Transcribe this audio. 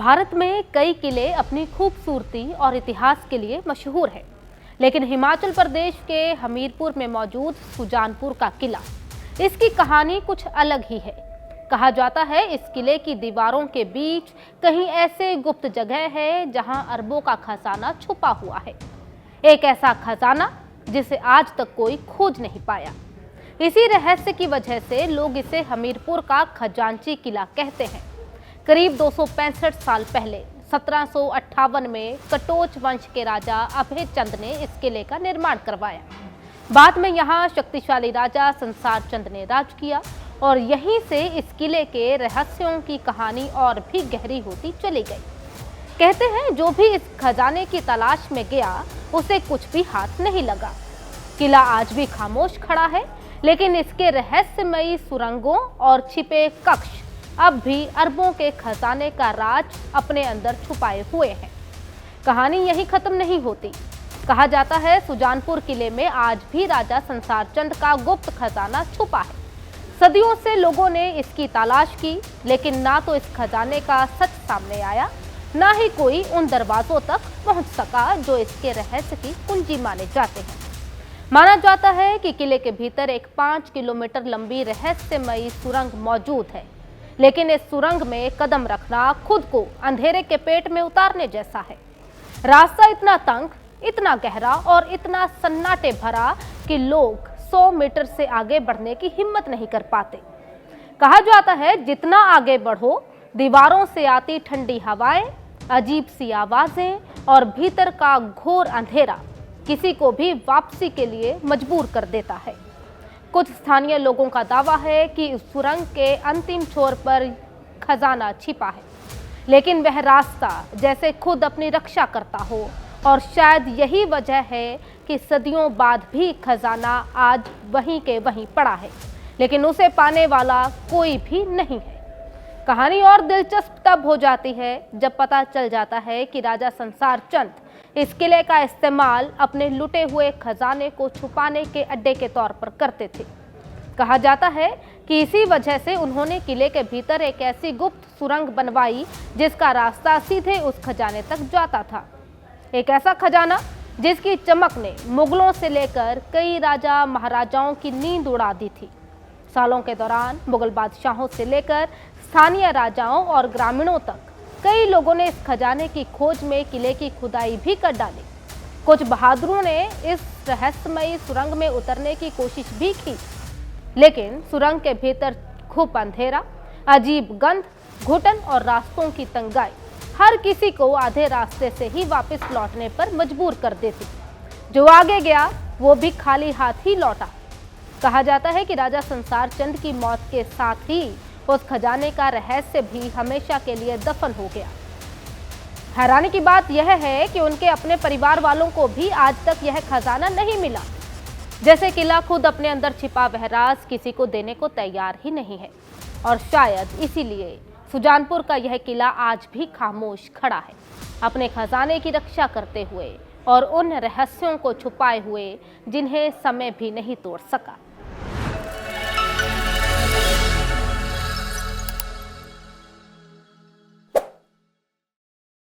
भारत में कई किले अपनी खूबसूरती और इतिहास के लिए मशहूर है, लेकिन हिमाचल प्रदेश के हमीरपुर में मौजूद सुजानपुर का किला, इसकी कहानी कुछ अलग ही है। कहा जाता है इस किले की दीवारों के बीच कहीं ऐसे गुप्त जगह है जहां अरबों का खजाना छुपा हुआ है। एक ऐसा खजाना जिसे आज तक कोई खोज नहीं पाया। इसी रहस्य की वजह से लोग इसे हमीरपुर का खजांची किला कहते हैं। करीब 265 साल पहले 1758 में कटोच वंश के राजा अभय चंद ने इस किले का निर्माण करवाया। बाद में यहाँ शक्तिशाली राजा संसार चंद ने राज किया और यहीं से इस किले के रहस्यों की कहानी और भी गहरी होती चली गई। कहते हैं जो भी इस खजाने की तलाश में गया उसे कुछ भी हाथ नहीं लगा। किला आज भी खामोश खड़ा है, लेकिन इसके रहस्यमयी सुरंगों और छिपे कक्ष अब भी अरबों के खजाने का राज अपने अंदर छुपाए हुए हैं। कहानी यहीं खत्म नहीं होती। कहा जाता है सुजानपुर किले में आज भी राजा संसार चंद का गुप्त खजाना छुपा है। सदियों से लोगों ने इसकी तलाश की, लेकिन ना तो इस खजाने का सच सामने आया, ना ही कोई उन दरवाजों तक पहुंच सका जो इसके रहस्य की कुंजी माने जाते हैं। माना जाता है कि किले के भीतर एक 5 किलोमीटर लंबी रहस्यमयी सुरंग मौजूद है, लेकिन इस सुरंग में कदम रखना खुद को अंधेरे के पेट में उतारने जैसा है। रास्ता इतना तंग, इतना गहरा और इतना सन्नाटे भरा कि लोग 100 मीटर से आगे बढ़ने की हिम्मत नहीं कर पाते। कहा जाता है जितना आगे बढ़ो, दीवारों से आती ठंडी हवाएं, अजीब सी आवाजें और भीतर का घोर अंधेरा किसी को भी वापसी के लिए मजबूर कर देता है। कुछ स्थानीय लोगों का दावा है कि इस सुरंग के अंतिम छोर पर खजाना छिपा है, लेकिन वह रास्ता जैसे खुद अपनी रक्षा करता हो, और शायद यही वजह है कि सदियों बाद भी खजाना आज वहीं के वहीं पड़ा है, लेकिन उसे पाने वाला कोई भी नहीं है। कहानी और दिलचस्प तब हो जाती है जब पता चल जाता है कि राजा संसार चंद इस किले का इस्तेमाल अपने लुटे हुए खजाने को छुपाने के अड्डे के तौर पर करते थे। कहा जाता है कि इसी वजह से उन्होंने किले के भीतर एक ऐसी गुप्त सुरंग बनवाई जिसका रास्ता सीधे उस खजाने तक जाता था। एक ऐसा खजाना जिसकी चमक ने मुगलों से लेकर कई राजा महाराजाओं की नींद उड़ा दी थी। सालों के दौरान मुगल बादशाहों से लेकर स्थानीय राजाओं और ग्रामीणों तक कई लोगों ने इस खजाने की खोज में किले की खुदाई भी कर डाली। कुछ बहादुरों ने इस रहस्यमयी सुरंग में उतरने की कोशिश भी की, लेकिन सुरंग के भीतर खूब अंधेरा, अजीब गंध, घुटन और रास्तों की तंगाई हर किसी को आधे रास्ते से ही वापस लौटने पर मजबूर कर देती। जो आगे गया वो भी खाली हाथ ही लौटा। कहा जाता है कि राजा संसार चंद की मौत के साथ ही उस खजाने का रहस्य भी हमेशा के लिए दफन हो गया। हैरानी की बात यह है कि उनके अपने परिवार वालों को भी आज तक यह खजाना नहीं मिला। जैसे किला खुद अपने अंदर छिपा वह राज किसी को देने को तैयार ही नहीं है, और शायद इसीलिए सुजानपुर का यह किला आज भी खामोश खड़ा है, अपने खजाने की रक्षा करते हुए और उन रहस्यों को छुपाए हुए जिन्हें समय भी नहीं तोड़ सका।